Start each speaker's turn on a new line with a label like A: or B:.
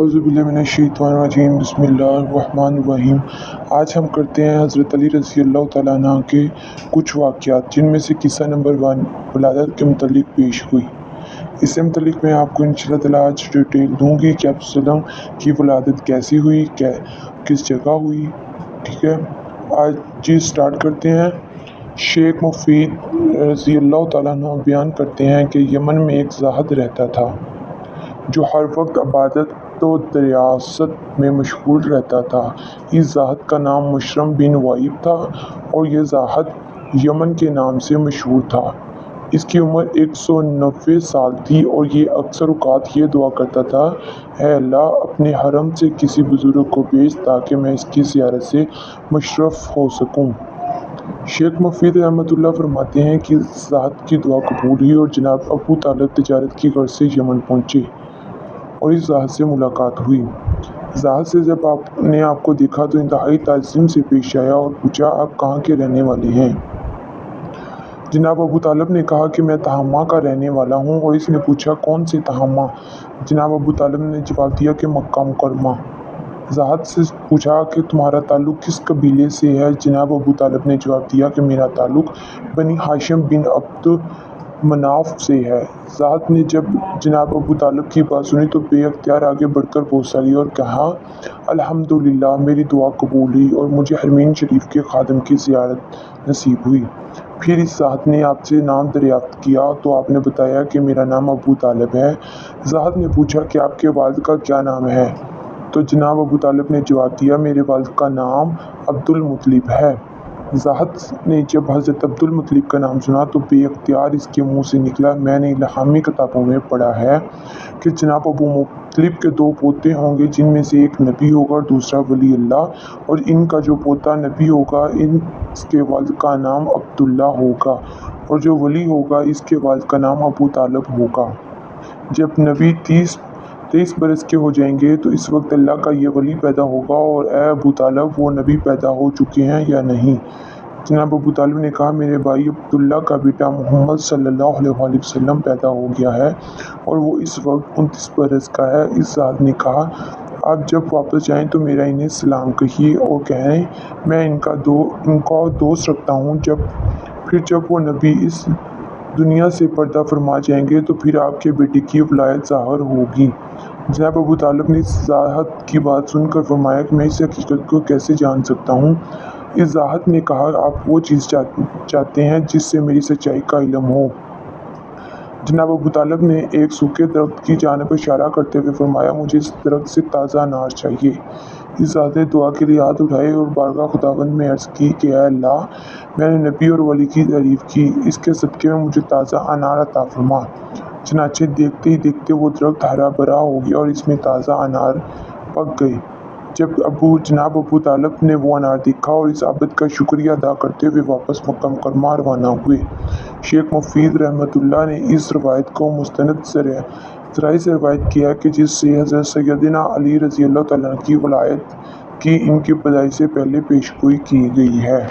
A: औज़ुबिल्लाहिमिनश्शैतानिर्रजीम बिस्मिल्लाहिर्रहमानिर्रहीम। आज हम करते हैं हज़रत अली रज़ी अल्लाह तआला अन्हु के कुछ वाक़यात, जिनमें से किस्सा नंबर 1 वलादत के मुतल्लिक़ पेश हुई। इससे मुतल्लिक़ मैं आपको इंशाअल्लाह ताला आज डिटेल दूँगी कि आप सल्लम की वलादत कैसी हुई, किस जगह हुई। ठीक है, आज जी स्टार्ट करते हैं। शेख मुफीद रज़ी अल्लाह तआला अन्हु बयान करते हैं कि यमन में एक ज़ाहिद रहता था जो हर वक्त इबादत व रियासत में मशगूल रहता था। इस ज़ाहिद का नाम मुशर्रम बिन वाइब था और यह ज़ाहिद यमन के नाम से मशहूर था। इसकी उम्र 190 साल थी और ये अक्सर औक़ात ये दुआ करता था, ऐ अल्लाह अपने हरम से किसी बुज़ुर्ग को भेज ताकि मैं इसकी ज़ियारत से मुशर्रफ हो सकूँ। शेख मुफीद रहमतुल्लाह फरमाते हैं कि ज़ाहिद की दुआ कबूल हुई और जनाब अबू तालिब तिजारत की गर्ज से यमन पहुँचे और इस ज़ाहिद से मुलाकात हुई। ज़ाहिद से जब आपने आपको देखा तो इंतहाई ताज़ीम से पेश आया और पूछा, आप कहाँ के रहने वाले हैं? जनाब अबू तालिब ने कहा कि मैं तहम्मा का रहने वाला हूँ। और इसने पूछा, कौन से तहम्मा? जनाब अबू तालिब ने जवाब दिया कि मक्का मुकर्रमा। ज़ाहिद से पूछा कि तुम्हारा ताल्लुक़ किस कबीले से है? जनाब अबू तालिब ने जवाब दिया कि मेरा ताल्लुक़ बनी हाशिम बिन अब्द मनाफ से है। ज़ाहिद ने जब जनाब अबू तालिब की बात सुनी तो बेअख्तियार आगे बढ़कर बोसा लिया और कहा, अल्हम्दुलिल्लाह, मेरी दुआ कबूल हुई और मुझे हरमीन शरीफ के खादिम की ज़ियारत नसीब हुई। फिर इस ज़ाहिद ने आपसे नाम दरियाफ्त किया तो आपने बताया कि मेरा नाम अबू तालिब है। ज़ाहिद ने पूछा कि आपके वालिद का क्या नाम है? तो जनाब अबू तालिब ने जवाब दिया, मेरे वालिद का नाम अब्दुल मुत्तलिब है। ज़ाहिद ने जब हज़रत अब्दुल मुत्तलिब का नाम सुना तो बेअख्तियार इसके मुँह से निकला, मैंने इल्हामी किताबों में पढ़ा है कि जनाब अबू मुत्तलिब के 2 पोते होंगे, जिनमें से एक नबी होगा और दूसरा वली अल्लाह, और इनका जो पोता नबी होगा इसके वालिद का नाम अब्दुल्ला होगा और जो वली होगा इसके वालिद का नाम अबू तालिब होगा। जब नबी 23 बरस के हो जाएंगे तो इस वक्त अल्लाह का ये वली पैदा होगा, और ए अबू तालिब, वो नबी पैदा हो चुके हैं या नहीं? जनाब अबू तालिब ने कहा, मेरे भाई अब्दुल्ला का बेटा मोहम्मद सल्लल्लाहु अलैहि वसल्लम पैदा हो गया है और वो इस वक्त 29 बरस का है। इस ज़ाहिद ने कहा, आप जब वापस जाएं तो मेरा इन्हें सलाम कहिए और कहें मैं इनका दोस्त रखता हूँ। जब वो नबी इस दुनिया से पर्दा फरमा जाएंगे तो फिर आपके बेटे की वलायत ज़ाहिर होगी। जनाब अबू तालिब ने इस ज़ाहिद की बात सुनकर फरमाया कि मैं इस हकीकत को कैसे जान सकता हूँ? इस ज़ाहिद ने कहा, आप वो चीज़ चाहते हैं जिससे मेरी सच्चाई का इल्म हो। जनाब अबू तालिब ने एक सूखे दरख्त की जानिब इशारा करते हुए फरमाया, मुझे इस दरख्त से ताज़ा अनार चाहिए। इस ज़ाहिद ने दुआ के लिए हाथ उठाए और बारगाह खुदावंद में अर्ज़ की कि ऐ अल्लाह, मैंने नबी और वली की तारीफ़ की, इसके सदक़े में मुझे ताज़ा अनार अता फरमा। चनाचे देखते ही देखते वो दरख्त हरा भरा हो गया और इसमें ताज़ा अनार पक गए। जब जनाब अबू तालिब ने वो अनार देखा और इस आबद का शुक्रिया अदा करते हुए वापस मक्का मुकर्रमा रवाना हुए। शेख मुफीद रहमतुल्लाह ने इस रवायत को मुस्तनद ज़राए से रवायत किया कि जिससे हज़रत सैयदना अली रज़ी अल्लाह तआला की वलायत की इनकी पैदाइश से पहले पेशगोई की गई है।